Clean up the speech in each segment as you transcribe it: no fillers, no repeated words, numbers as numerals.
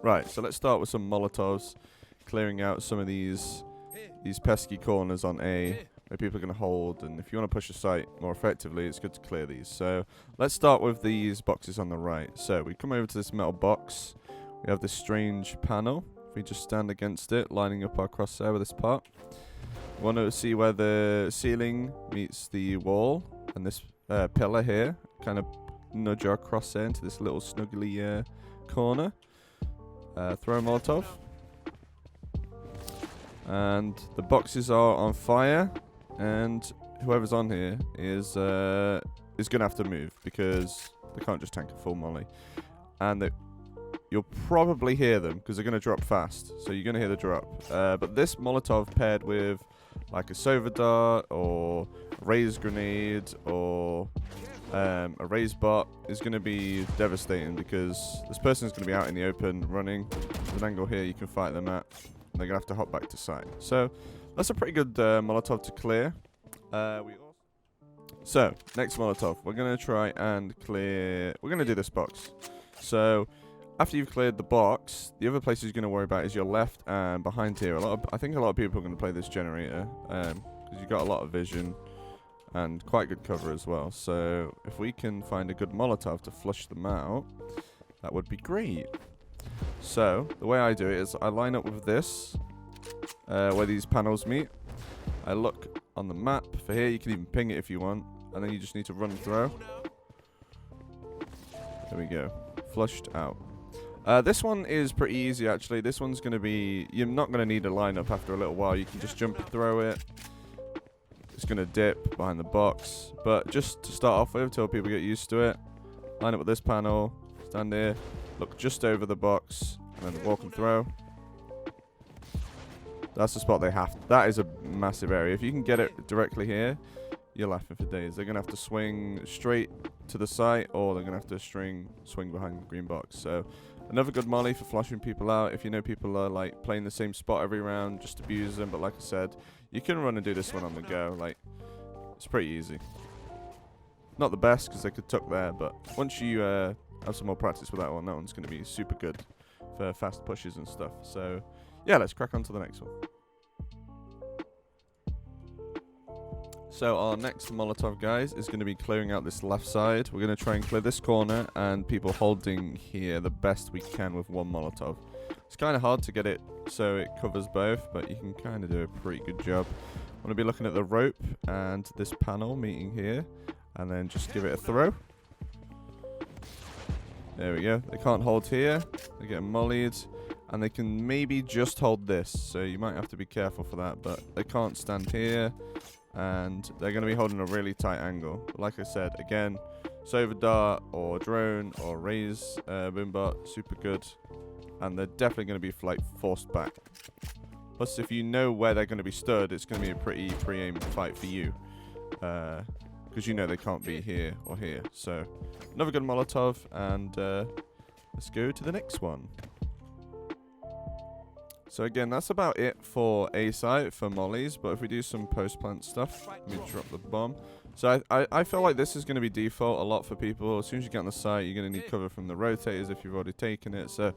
Right, so let's start with some Molotovs, clearing out some of these pesky corners on A where people are going to hold, and if you want to push a site more effectively, it's good to clear these. So let's start with these boxes on the right. So we come over to this metal box. We have this strange panel. If we just stand against it, lining up our crosshair with this part. We want to see where the ceiling meets the wall, and this pillar here, kind of nudge our crosshair into this little snuggly corner. Throw a Molotov. And the boxes are on fire, and whoever's on here is going to have to move because they can't just tank a full molly. And you'll probably hear them because they're going to drop fast, so you're going to hear the drop. But this Molotov paired with like a Sova dart or a raised grenade or a raised bot is going to be devastating because this person's going to be out in the open running. There's an angle here you can fight them at. They're going to have to hop back to site. So that's a pretty good Molotov to clear. So next Molotov, we're going to try and clear. We're going to do this box. So after you've cleared the box, the other place you're going to worry about is your left and behind here. I think a lot of people are going to play this generator because you've got a lot of vision and quite good cover as well. So if we can find a good Molotov to flush them out, that would be great. So the way I do it is I line up with this where these panels meet. I look on the map for here. You can even ping it if you want, and then you just need to run through. There we go, flushed out. This one is pretty easy actually. This one's going to be, you're not going to need a lineup after a little while. You can just jump and throw it. It's going to dip behind the box, but just to start off with, until people get used to it, line up with this panel, stand here, look just over the box, and then walk and throw. That's the spot they have. That is a massive area. If you can get it directly here, you're laughing for days. They're going to have to swing straight to the site, or they're going to have to swing behind the green box. So another good molly for flushing people out. If you know people are like playing the same spot every round, just abuse them. But like I said, you can run and do this one on the go. Like, it's pretty easy. Not the best because they could tuck there, but once you have some more practice with that one's going to be super good for fast pushes and stuff. So yeah, let's crack on to the next one. So our next Molotov, guys, is going to be clearing out this left side. We're going to try and clear this corner and people holding here the best we can with one Molotov. It's kind of hard to get it so it covers both, but you can kind of do a pretty good job. I'm going to be looking at the rope and this panel meeting here, and then just give it a throw. There we go. They can't hold here. They get mollied, and they can maybe just hold this, so you might have to be careful for that, but they can't stand here. And they're going to be holding a really tight angle. But like I said, again, Sova dart or drone or raise boombot, super good. And they're definitely going to be like forced back. Plus, if you know where they're going to be stood, it's going to be a pretty pre-aimed fight for you. Because you know they can't be here or here. So another good Molotov, and let's go to the next one. So again, that's about it for A site for mollies, but if we do some post-plant stuff, let me drop the bomb. So I feel like this is going to be default a lot for people. As soon as you get on the site, you're going to need cover from the rotators if you've already taken it. So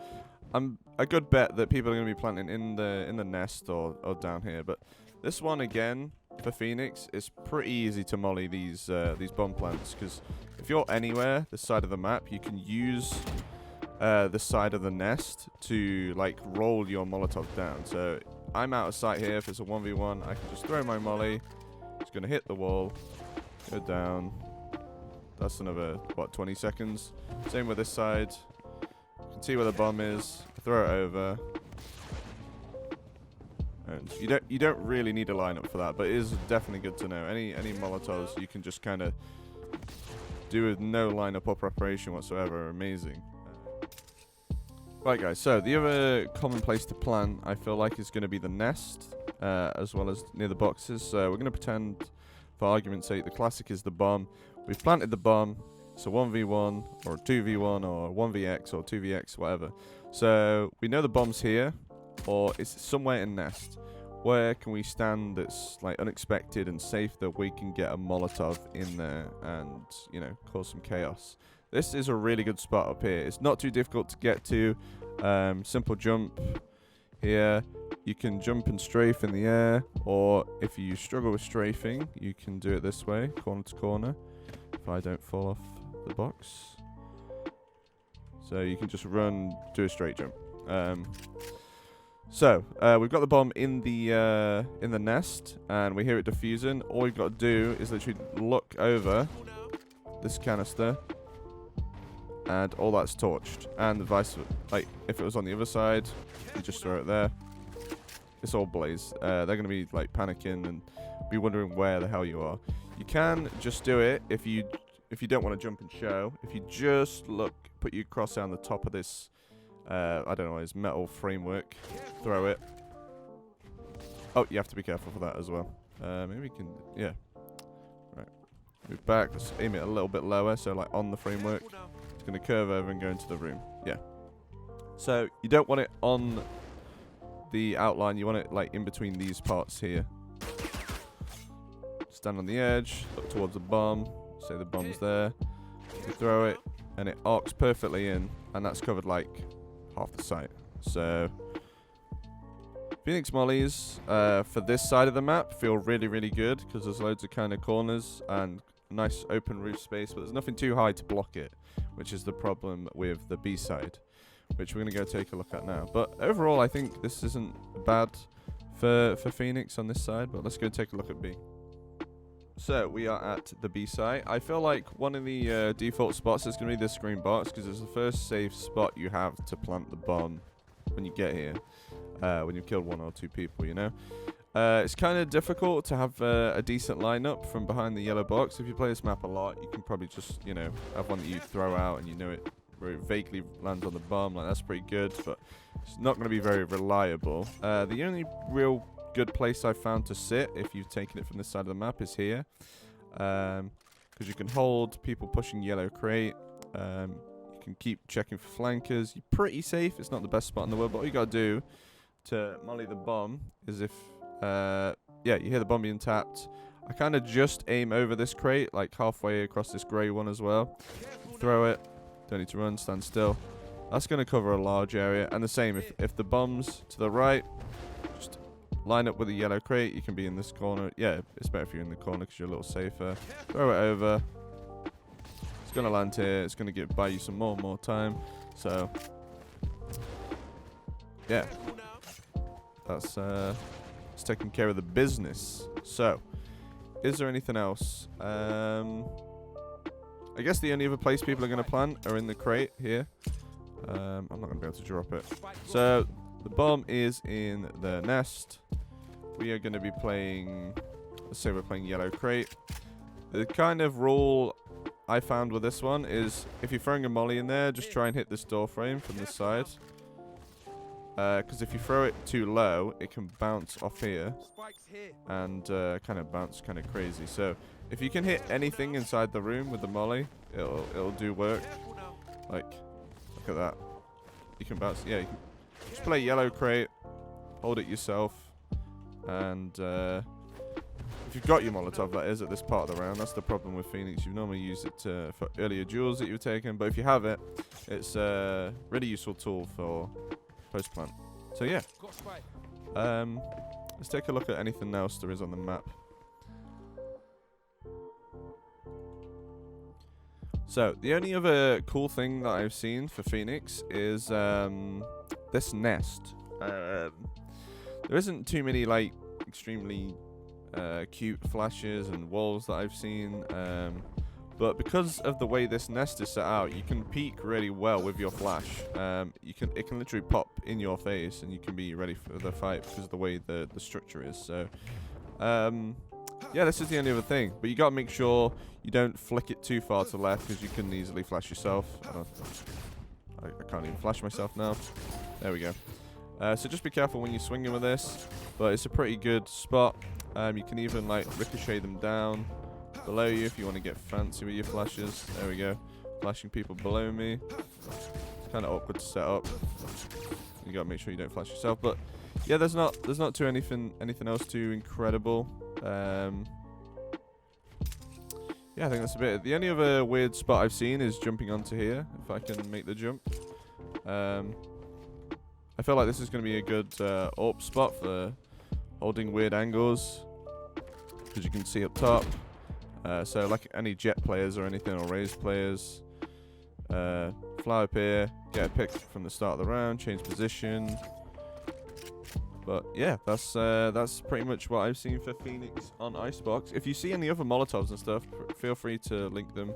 I'm a good bet that people are going to be planting in the nest or down here. But this one, again, for Phoenix, is pretty easy to molly these bomb plants, because if you're anywhere this side of the map, you can use the side of the nest to like roll your Molotov down. So I'm out of sight here. If it's a 1v1, I can just throw my molly. It's going to hit the wall, go down. That's another, what, 20 seconds. Same with this side. You can see where the bomb is. Throw it over. And you don't really need a lineup for that, but it is definitely good to know. Any Molotovs you can just kind of do with no lineup or preparation whatsoever are amazing. Right, guys, so the other common place to plant, I feel like, is going to be the nest, as well as near the boxes. So we're going to pretend, for argument's sake, the classic is the bomb. We've planted the bomb. It's a 1v1, or a 2v1, or a 1vx, or 2vx, whatever. So we know the bomb's here, or it's somewhere in nest. Where can we stand that's like unexpected and safe that we can get a Molotov in there and, you know, cause some chaos? This is a really good spot up here. It's not too difficult to get to. Simple jump here. You can jump and strafe in the air, or if you struggle with strafing, you can do it this way, corner to corner, if I don't fall off the box. So you can just run, do a straight jump. So we've got the bomb in the nest, and we hear it diffusing. All we've got to do is literally look over this canister, and all that's torched. And the vice, like if it was on the other side, you just throw it there. It's all blaze. They're gonna be like panicking and be wondering where the hell you are. You can just do it if you don't want to jump and show. If you just look, put your cross down the top of this. I don't know, his metal framework. Throw it. Oh, you have to be careful for that as well. Maybe we can, yeah. Right. Move back. Let's aim it a little bit lower, so like on the framework. It's going to curve over and go into the room. Yeah. So you don't want it on the outline. You want it like in between these parts here. Stand on the edge. Look towards the bomb. Say the bomb's there. You throw it, and it arcs perfectly in, and that's covered like half the site. So Phoenix mollies for this side of the map feel really, really good because there's loads of kind of corners and nice open roof space, but there's nothing too high to block it, which is the problem with the B side, which we're going to go take a look at now. But overall, I think this isn't bad for Phoenix on this side, but let's go take a look at B. So we are at the B site. I feel like one of the default spots is going to be this green box because it's the first safe spot you have to plant the bomb when you get here, when you've killed 1 or 2 people, you know. It's kind of difficult to have a decent lineup from behind the yellow box. If you play this map a lot, you can probably just, you know, have one that you throw out and you know it vaguely lands on the bomb. Like, that's pretty good, but it's not going to be very reliable. The only real good place I've found to sit, if you've taken it from this side of the map, is here. Because you can hold people pushing yellow crate. You can keep checking for flankers. You're pretty safe. It's not the best spot in the world, but all you got to do to molly the bomb is if... yeah, you hear the bomb being tapped. I kind of just aim over this crate, like halfway across this grey one as well. Throw it. Don't need to run, stand still. That's going to cover a large area. And the same, if the bomb's to the right, just line up with the yellow crate. You can be in this corner. Yeah, it's better if you're in the corner because you're a little safer. Throw it over. It's going to land here. It's going to buy you some more time. So, yeah. That's it's taking care of the business. So, is there anything else? I guess the only other place people are going to plant are in the crate here. I'm not going to be able to drop it. So, the bomb is in the nest. We are going to be playing... Let's say we're playing yellow crate. The kind of rule I found with this one is if you're throwing a molly in there, just try and hit this door frame from this side. Because if you throw it too low, it can bounce off here and kind of bounce kind of crazy. So if you can hit anything inside the room with the molly, it'll do work. Like, look at that. You can bounce. Yeah, you can just play yellow crate, hold it yourself, and if you've got your Molotov, that is, at this part of the round. That's the problem with Phoenix. You normally use it for earlier duels that you've taken, but if you have it, it's a really useful tool for post plant. So yeah, let's take a look at anything else there is on the map. So the only other cool thing that I've seen for Phoenix is this nest. There isn't too many like extremely cute flashes and walls that I've seen, but because of the way this nest is set out, you can peek really well with your flash. It can literally pop in your face, and you can be ready for the fight because of the way the structure is. So, yeah, this is the only other thing. But you gotta make sure you don't flick it too far to the left because you can easily flash yourself. I can't even flash myself now. There we go. So just be careful when you're swinging with this. But it's a pretty good spot. You can even like ricochet them down below you if you want to get fancy with your flashes. There we go. Flashing people below me. It's kind of awkward to set up. You gotta make sure you don't flash yourself. But yeah, there's not too anything else too incredible. Yeah, I think that's a bit. The only other weird spot I've seen is jumping onto here. If I can make the jump. I feel like this is going to be a good AWP spot for holding weird angles, because you can see up top. So like any jet players or anything, or raised players, fly up here, get a pick from the start of the round, change position. But yeah, that's pretty much what I've seen for Phoenix on Icebox. If you see any other Molotovs and stuff, feel free to link them.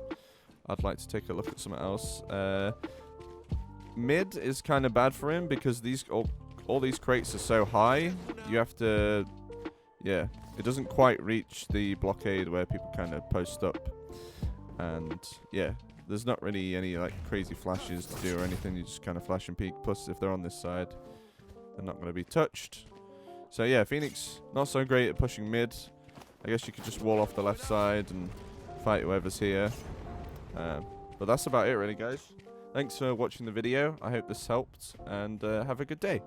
I'd like to take a look at something else. Mid is kind of bad for him because all these crates are so high. You have to, yeah, it doesn't quite reach the blockade where people kind of post up. And yeah, there's not really any like crazy flashes to do or anything. You just kind of flash and peek. Plus, if they're on this side, they're not going to be touched. So yeah, Phoenix not so great at pushing mid. I guess you could just wall off the left side and fight whoever's here. But that's about it really, guys. Thanks for watching the video. I hope this helped, and have a good day.